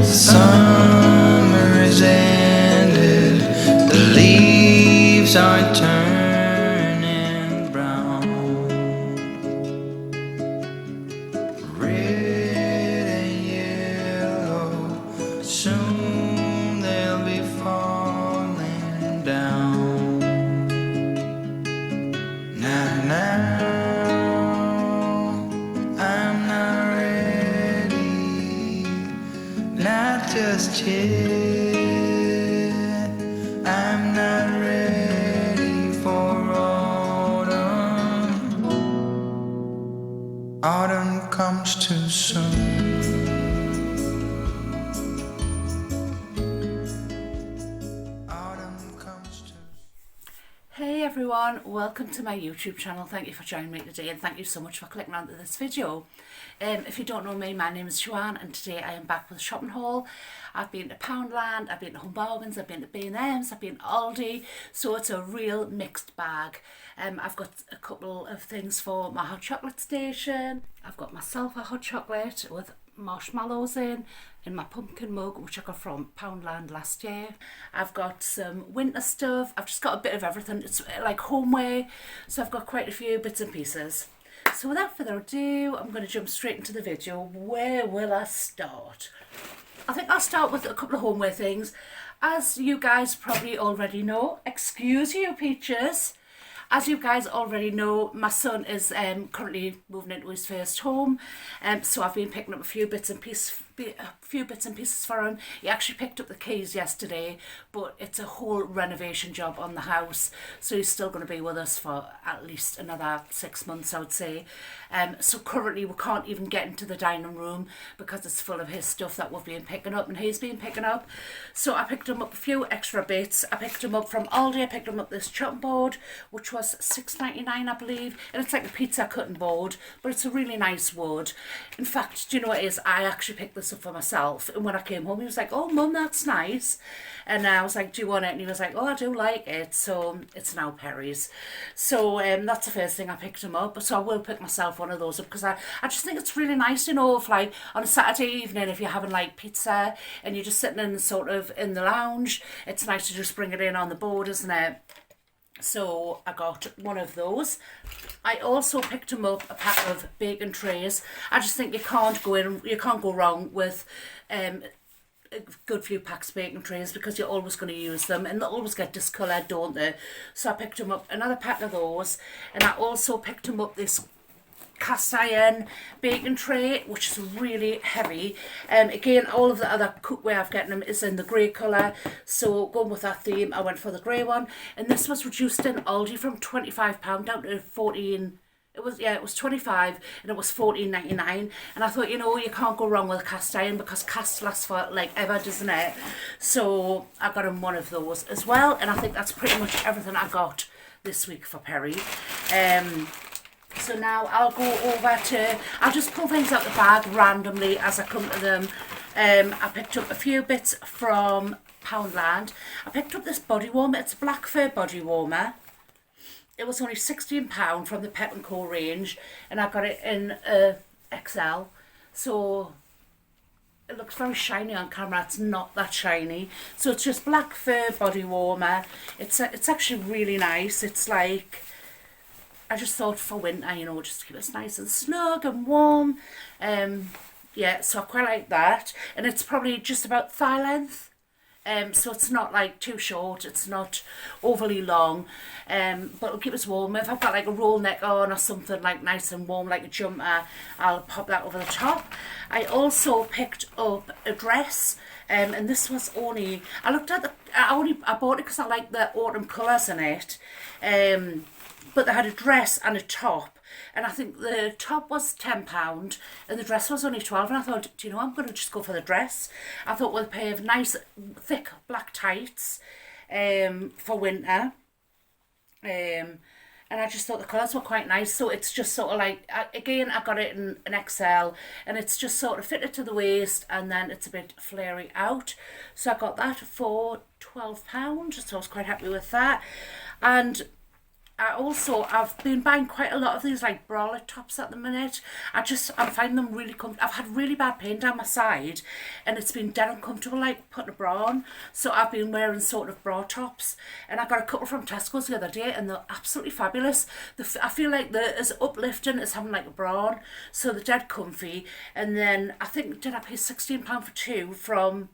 Summer is ended, the leaves are turning brown. Red and yellow, soon they'll be falling down. Now, I'm not ready, not just yet. I'm not ready for autumn. Autumn comes too soon. Autumn comes too soon. Hey everyone, welcome to my YouTube channel. Thank you for joining me today and thank you so much for clicking onto this video. If you don't know me, my name is Joanne and today I am back with a shopping haul. I've been to Poundland, I've been to Bargains, I've been to B&M's, I've been to Aldi, so it's a real mixed bag. I've got a couple of things for my hot chocolate station. I've got myself a hot chocolate with marshmallows in my pumpkin mug, which I got from Poundland last year. I've got some winter stuff. I've just got a bit of everything. It's like homeware, so I've got quite a few bits and pieces. So without further ado, I'm going to jump straight into the video. Where will I start? I think I'll start with a couple of homeware things. As you guys probably already know, excuse you peaches, as you guys already know, my son is currently moving into his first home, so I've been picking up a few bits and pieces for him. He actually picked up the keys yesterday, but it's a whole renovation job on the house, so he's still going to be with us for at least another 6 months, I would say. So currently we can't even get into the dining room because it's full of his stuff that we've been picking up and he's been picking up. So I picked him up a few extra bits. I picked him up from Aldi. I picked him up this chopping board, which was $6.99 I believe, and it's like a pizza cutting board, but it's a really nice wood. In fact, do you know what it is? I actually picked this up for myself, and when I came home he was like, "Oh mum, that's nice," and I was like, "Do you want it?" And he was like, "Oh, I do like it." So it's now Perry's. So that's the first thing I picked him up. So I will pick myself one of those up because I just think it's really nice, you know, if like on a Saturday evening, if you're having like pizza and you're just sitting in sort of in the lounge, it's nice to just bring it in on the board, isn't it? So I got one of those. I also picked him up a pack of baking trays. I just think you can't go wrong with a good few packs of baking trays because you're always going to use them and they always get discoloured, don't they? So I picked him up another pack of those, and I also picked him up this cast iron baking tray, which is really heavy. Again, all of the other cookware I've gotten them is in the grey colour, so going with that theme I went for the grey one, and this was reduced in Aldi from £25 down to 14. It was 25 and it was 14.99, and I thought, you know, you can't go wrong with cast iron because cast lasts for like ever, doesn't it? So I got him one of those as well, and I think that's pretty much everything I got this week for Perry. So now I'll go over to, I'll just pull things out the bag randomly as I come to them. I picked up a few bits from Poundland. I picked up this body warmer. It's a black fur body warmer. It was only £16 from the Panko range, and I got it in XL. So it looks very shiny on camera. It's not that shiny. So it's just black fur body warmer. It's actually really nice. It's like, I just thought for winter, you know, just to keep us nice and snug and warm. Yeah, so I quite like that. And it's probably just about thigh length. So it's not like too short, it's not overly long, but it'll keep us warm. If I've got like a roll neck on or something like nice and warm, like a jumper, I'll pop that over the top. I also picked up a dress, and this was only, I bought it because I like the autumn colours in it, but they had a dress and a top. And I think the top was £10 and the dress was only 12, and I thought, do you know, I'm going to just go for the dress. I thought with a pair of nice thick black tights for winter, and I just thought the colours were quite nice. So it's just sort of like, again, I got it in an XL, and it's just sort of fitted to the waist, and then it's a bit flary out. So I got that for £12, so I was quite happy with that. And I've been buying quite a lot of these like bralette tops at the minute. I'm finding them really comfortable. I've had really bad pain down my side and it's been dead uncomfortable like putting a bra on. So I've been wearing sort of bra tops, and I got a couple from Tesco's the other day and they're absolutely fabulous. I feel like they're as uplifting as having like a bra on. So they're dead comfy. And then I think, did I pay £16 for two from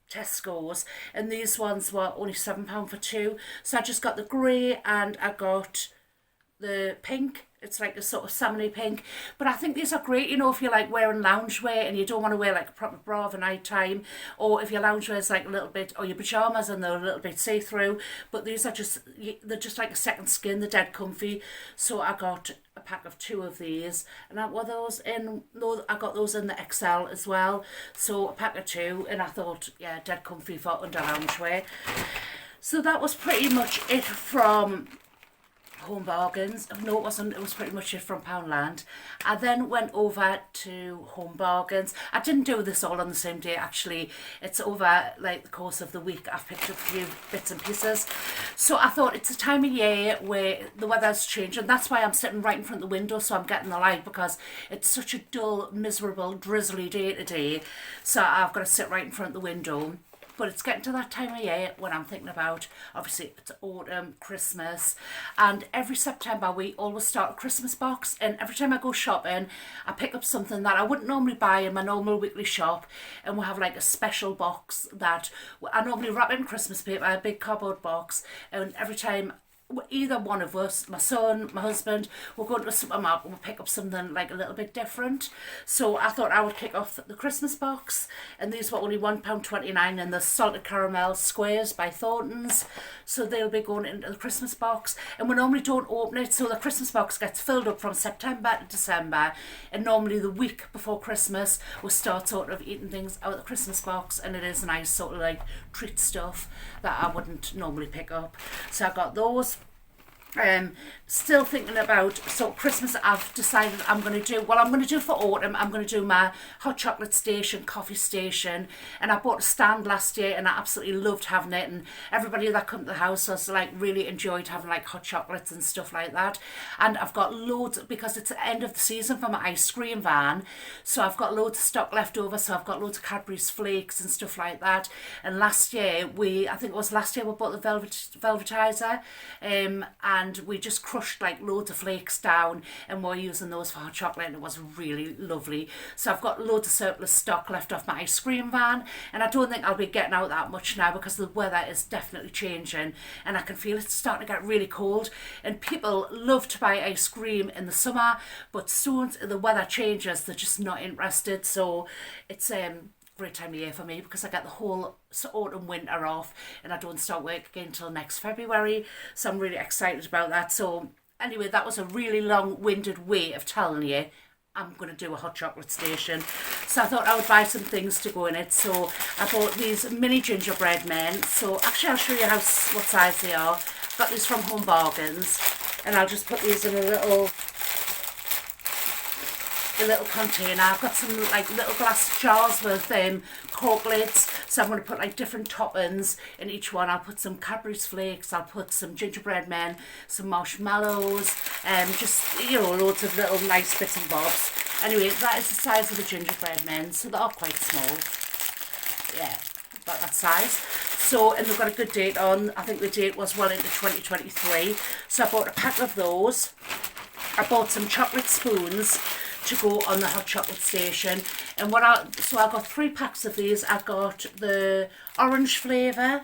Tesco's, and these ones were only £7 for two. So I just got the grey and I got the pink. It's like a sort of salmony pink, but I think these are great, you know, if you're like wearing loungewear and you don't want to wear like a proper bra for night time, or if your loungewear is like a little bit, or your pajamas and they're a little bit see-through. But these are just, they're just like a second skin. They're dead comfy. So I got a pack of two of these, and I got those in the XL as well. So a pack of two, and I thought, yeah, dead comfy for under loungewear. So that was pretty much it from Home Bargains. No, it wasn't. It was pretty much it from Poundland. I then went over to Home Bargains. I didn't do this all on the same day, actually. It's over like the course of the week. I've picked up a few bits and pieces. So I thought it's a time of year where the weather's changing. That's why I'm sitting right in front of the window, so I'm getting the light, because it's such a dull, miserable, drizzly day today. So I've got to sit right in front of the window. But it's getting to that time of year when I'm thinking about, obviously, it's autumn, Christmas, and every September we always start a Christmas box, and every time I go shopping, I pick up something that I wouldn't normally buy in my normal weekly shop, and we'll have like a special box that I normally wrap in Christmas paper, a big cardboard box, and every time either one of us, my son, my husband, we'll go to the supermarket and we'll pick up something like a little bit different. So I thought I would kick off the Christmas box, and these were only £1.29, and the salted caramel squares by Thorntons. So they'll be going into the Christmas box, and we normally don't open it, so the Christmas box gets filled up from September to December, and normally the week before Christmas we'll start sort of eating things out of the Christmas box, and it is nice sort of like treat stuff that I wouldn't normally pick up. So I got those. Still thinking about, so Christmas I've decided I'm going to do for autumn, I'm going to do my hot chocolate station, coffee station, and I bought a stand last year and I absolutely loved having it, and everybody that come to the house was like really enjoyed having like hot chocolates and stuff like that. And I've got loads, because it's the end of the season for my ice cream van, so I've got loads of stock left over, so I've got loads of Cadbury's flakes and stuff like that. And last year we bought the velvetizer, and we just crushed like loads of flakes down, and we're using those for hot chocolate, and it was really lovely. So I've got loads of surplus stock left off my ice cream van, and I don't think I'll be getting out that much now because the weather is definitely changing, and I can feel it's starting to get really cold, and people love to buy ice cream in the summer, but soon the weather changes, they're just not interested. So it's great time of year for me, because I get the whole autumn winter off and I don't start work again until next February, so I'm really excited about that. So anyway, that was a really long-winded way of telling you I'm going to do a hot chocolate station. So I thought I would buy some things to go in it. So I bought these mini gingerbread men. So actually I'll show you what size they are. Got these from Home Bargains, and I'll just put these in a little container. I've got some like little glass jars with cork lids, so I'm going to put like different toppings in each one. I'll put some Cadbury's flakes, I'll put some gingerbread men, some marshmallows, just, you know, loads of little nice bits and bobs. Anyway, that is the size of the gingerbread men, so they are quite small. Yeah, about that size. So, and they've got a good date on. I think the date was well into 2023. So I bought a pack of those. I bought some chocolate spoons to go on the hot chocolate station, and so I got 3 packs of these. I got the orange flavour,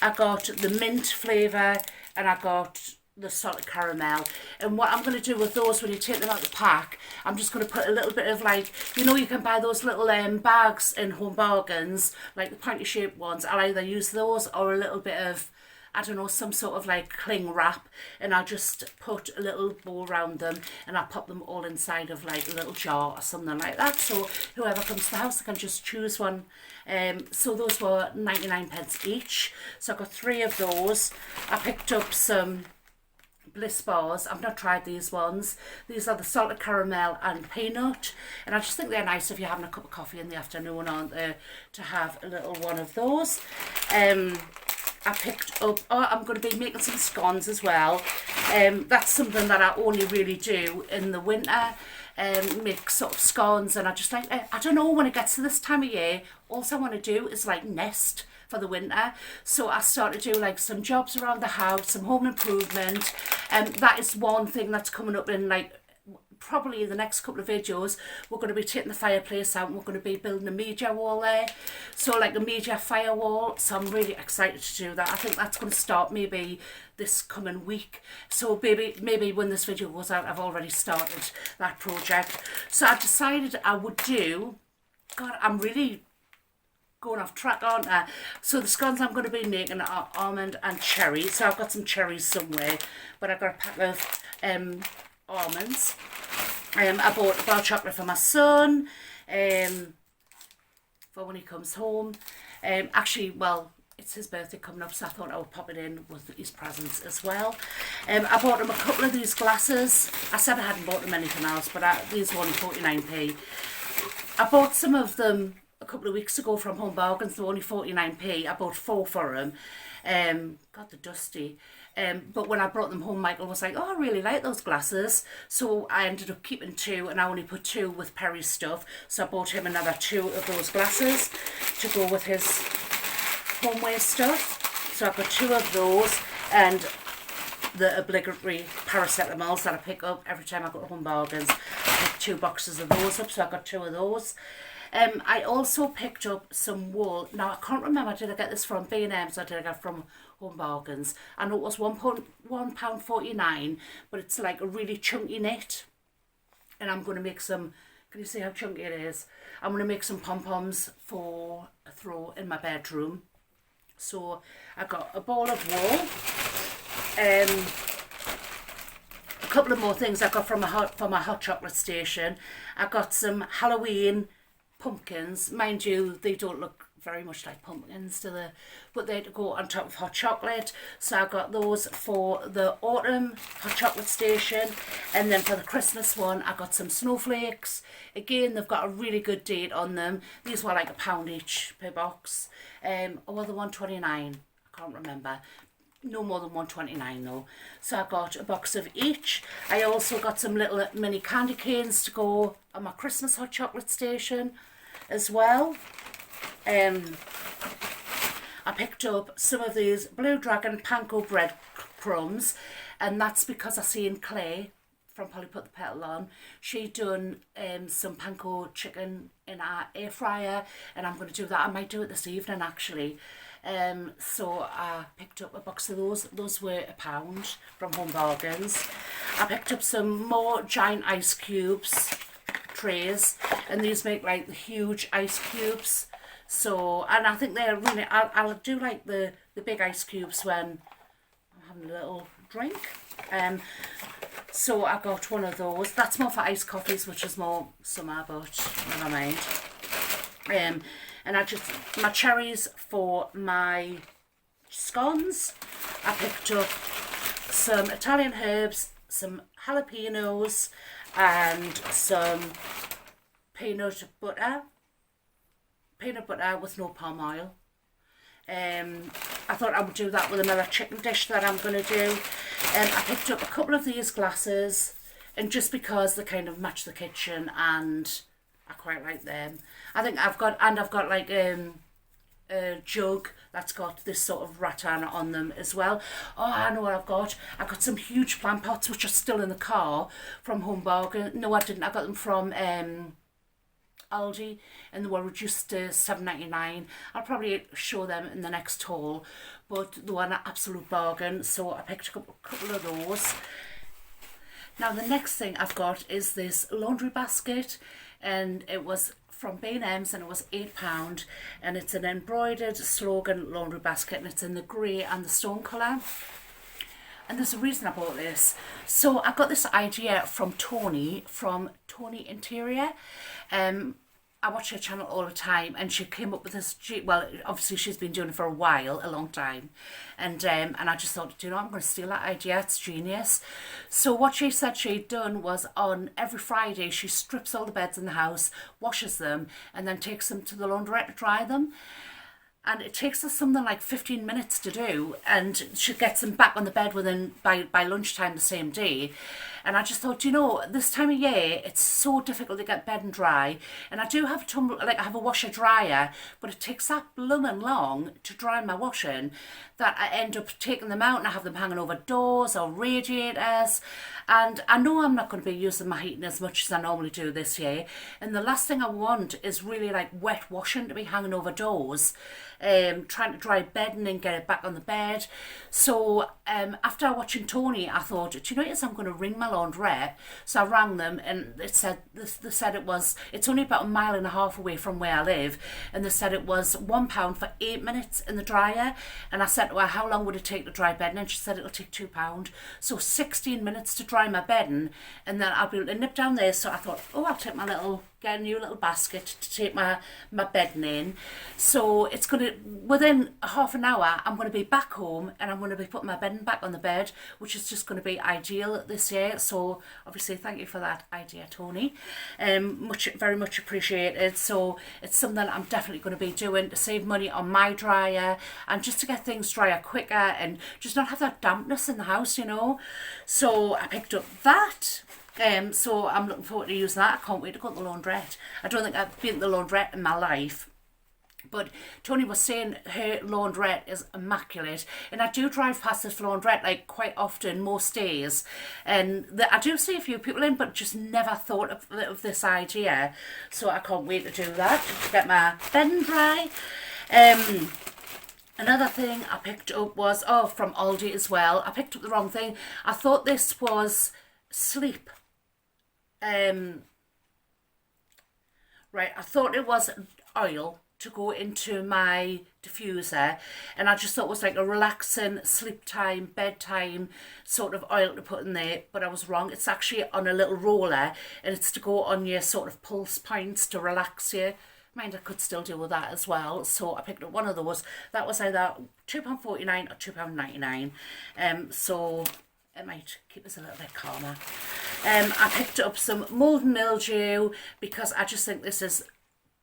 I got the mint flavour, and I got the salted caramel. And what I'm going to do with those, when you take them out of the pack, I'm just going to put a little bit of, like, you know, you can buy those little bags in Home Bargains, like the pointy shaped ones. I'll either use those or a little bit of, I don't know, some sort of like cling wrap, and I'll just put a little bow around them, and I'll pop them all inside of like a little jar or something like that, so whoever comes to the house, they can just choose one. So those were 99p each, so I got 3 of those. I picked up some Bliss bars. I've not tried these ones. These are the salted caramel and peanut, and I just think they're nice if you're having a cup of coffee in the afternoon, aren't they, to have a little one of those. I picked up, I'm going to be making some scones as well. That's something that I only really do in the winter. Make sort of scones, and I just like, I don't know, when it gets to this time of year, all I want to do is like nest for the winter. So I started to do like some jobs around the house, some home improvement, and that is one thing that's coming up in like probably in the next couple of videos. We're going to be taking the fireplace out and we're going to be building a media wall there, so like a media firewall. So I'm really excited to do that. I think that's going to start maybe this coming week, so maybe when this video goes out I've already started that project. So I decided I would do, God, I'm really going off track, aren't I? So the scones I'm going to be making are almond and cherry. So I've got some cherries somewhere, but I've got a pack of almonds. I bought a bar of chocolate for my son for when he comes home. Actually, well, it's his birthday coming up, so I thought I would pop it in with his presents as well. I bought him a couple of these glasses. I said I hadn't bought him anything else, but these were only 49p. I bought some of them a couple of weeks ago from Home Bargains. They were only 49p. I bought 4 for him. God, they're dusty. But when I brought them home, Michael was like, oh, I really like those glasses. So I ended up keeping 2, and I only put 2 with Perry's stuff. So I bought him another 2 of those glasses to go with his Homeware stuff. So I've got 2 of those, and the obligatory paracetamols that I pick up every time I go to Home Bargains. I pick 2 boxes of those up, so I've got 2 of those. I also picked up some wool. Now, I can't remember, did I get this from B&M or did I get from Home Bargains? I know it was £1.49, but it's like a really chunky knit. And I'm going to make some, can you see how chunky it is? I'm going to make some pom-poms for a throw in my bedroom. So I got a ball of wool. A couple of more things I got from my hot chocolate station. I got some Halloween pumpkins. Mind you, they don't look very much like pumpkins, do they? But they go on top of hot chocolate. So I got those for the autumn hot chocolate station. And then for the Christmas one, I got some snowflakes. Again, they've got a really good date on them. These were like £1 each per box. Or were they $1.29? I can't remember. No more than $1.29 though. So I got a box of each. I also got some little mini candy canes to go on my Christmas hot chocolate station as well. I picked up some of these Blue Dragon Panko bread crumbs, and that's because I seen Clay from Polly Put the Petal On. She done some panko chicken in our air fryer, and I'm going to do that. I might do it this evening actually. So I picked up a box of those. Those were £1 from Home Bargains. I picked up some more giant ice cubes trays, and these make like the huge ice cubes. So, and I think they're really, I'll do like the big ice cubes when I'm having a little drink. So I got one of those. That's more for iced coffees, which is more summer, but never mind. And my cherries for my scones. I picked up some Italian herbs, some jalapenos, and some peanut butter with no palm oil. I thought I would do that with another chicken dish that I'm going to do. I picked up a couple of these glasses, and just because they kind of match the kitchen and I quite like them. I've got like a jug that's got this sort of rattan on them as well. Oh, I know what I've got. I got some huge plant pots which are still in the car from Home Bargains. No, I didn't. I got them from Aldi, and they were reduced to $7.99. I'll probably show them in the next haul, but they were an absolute bargain, so I picked a couple of those. Now the next thing I've got is this laundry basket, and it was from B&M's, and it was £8, and it's an embroidered Slogan laundry basket, and it's in the grey and the stone colour. And there's a reason I bought this. So I got this idea from Tony Interior. I watch her channel all the time, and she came up with this, well, obviously she's been doing it for a while, a long time, and I just thought, you know, I'm going to steal that idea. It's genius. So what she said she'd done was, on every Friday she strips all the beds in the house, washes them, and then takes them to the laundrette to dry them. and it takes us something like 15 minutes to do, and she gets them back on the bed within by lunchtime the same day. And I just thought, you know, this time of year it's so difficult to get bedding dry, and I do have I have a washer dryer, but it takes that blooming long to dry my washing that I end up taking them out and I have them hanging over doors or radiators. And I know I'm not going to be using my heating as much as I normally do this year, and the last thing I want is really like wet washing to be hanging over doors, trying to dry bedding and get it back on the bed. So after watching Tony, I thought, do you know what, I'm going to ring my laundrette. So I rang them, and they said it's only about 1.5 miles away from where I live, and they said it was £1 for 8 minutes in the dryer. And I said to her, how long would it take to dry bedding? And she said it'll take £2. So 16 minutes to dry my bedding, and then I'll be able to nip down there. So I thought, oh, I'll take get a new little basket to take my bedding in. So it's going to, within half an hour, I'm going to be back home, and I'm going to be putting my bedding back on the bed, which is just going to be ideal this year. So obviously thank you for that idea, Tony. Very much appreciated. So it's something I'm definitely going to be doing to save money on my dryer, and just to get things drier quicker and just not have that dampness in the house, you know. So I picked up that. So I'm looking forward to using that. I can't wait to go to the laundrette. I don't think I've been to the laundrette in my life. But Tony was saying her laundrette is immaculate, and I do drive past this laundrette like quite often, most days, and I do see a few people in, but just never thought of this idea. So I can't wait to do that, to get my bedding dry. Another thing I picked up was, from Aldi as well. I picked up the wrong thing. I thought this was sleep. Right, I thought it was oil to go into my diffuser, and I just thought it was like a relaxing sleep time, bedtime sort of oil to put in there, but I was wrong. It's actually on a little roller, and it's to go on your sort of pulse points to relax you. Mind, I could still do with that as well. So I picked up one of those. That was either £2.49 or £2.99. So it might keep us a little bit calmer. I picked up some mould and mildew because I just think this is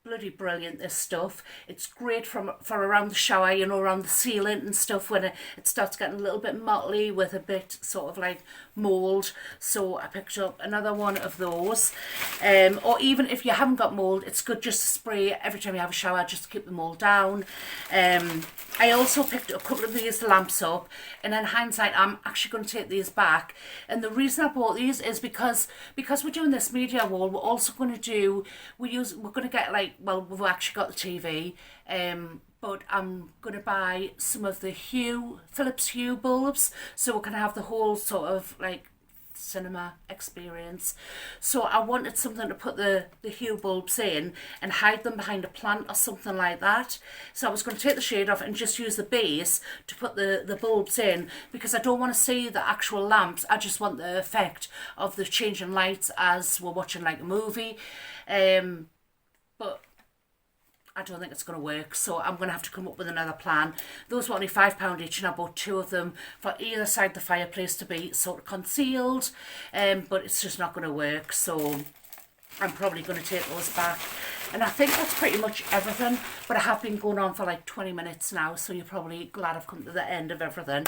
bloody brilliant, this stuff. It's great for around the shower, you know, around the ceiling and stuff, when it starts getting a little bit mottly with a bit sort of like mould. So I picked up another one of those. Or even if you haven't got mould, it's good just to spray every time you have a shower, just to keep the mould down. I also picked up a couple of these lamps up, and in hindsight I'm actually going to take these back. And the reason I bought these is because we're doing this media wall, we're also going to we're going to get like, well, we've actually got the TV, but I'm going to buy some of the Philips Hue bulbs, so we're going to have the whole sort of like cinema experience. So I wanted something to put the Hue bulbs in and hide them behind a plant or something like that. So I was going to take the shade off and just use the base to put the bulbs in, because I don't want to see the actual lamps. I just want the effect of the changing lights as we're watching like a movie. But I don't think it's going to work, so I'm going to have to come up with another plan. Those were only £5 each, and I bought 2 of them for either side of the fireplace to be sort of concealed, but it's just not going to work, so I'm probably going to take those back. And I think that's pretty much everything, but I have been going on for like 20 minutes now, so you're probably glad I've come to the end of everything.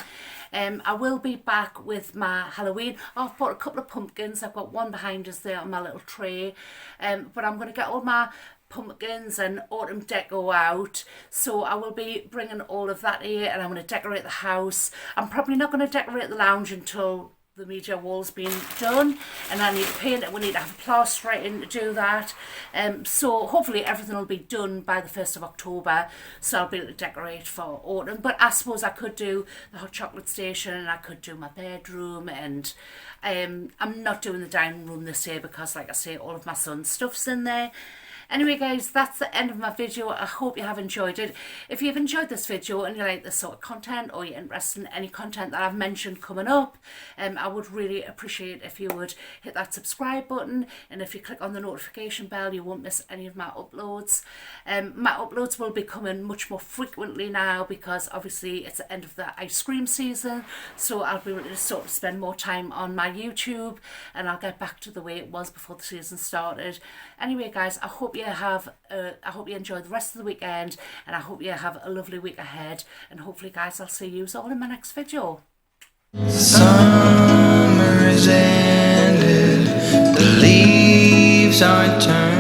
I will be back with my Halloween. I've bought a couple of pumpkins. I've got one behind us there on my little tray, but I'm going to get all my pumpkins and autumn deco out, so I will be bringing all of that here, and I'm going to decorate the house. I'm probably not going to decorate the lounge until the media wall's been done, and I need to paint it. We need to have a plaster in to do that, so hopefully everything will be done by the 1st of October, so I'll be able to decorate for autumn. But I suppose I could do the hot chocolate station, and I could do my bedroom, and I'm not doing the dining room this year because, like I say, all of my son's stuff's in there. Anyway guys, that's the end of my video. I hope you have enjoyed it. If you've enjoyed this video and you like this sort of content, or you're interested in any content that I've mentioned coming up, I would really appreciate if you would hit that subscribe button, and if you click on the notification bell, you won't miss any of my uploads. My uploads will be coming much more frequently now, because obviously it's the end of the ice cream season, so I'll be able to sort of spend more time on my YouTube, and I'll get back to the way it was before the season started. Anyway guys, I hope hope you enjoy the rest of the weekend, and I hope you have a lovely week ahead, and hopefully guys I'll see you all in my next video. Summer is ended, the leaves are turned.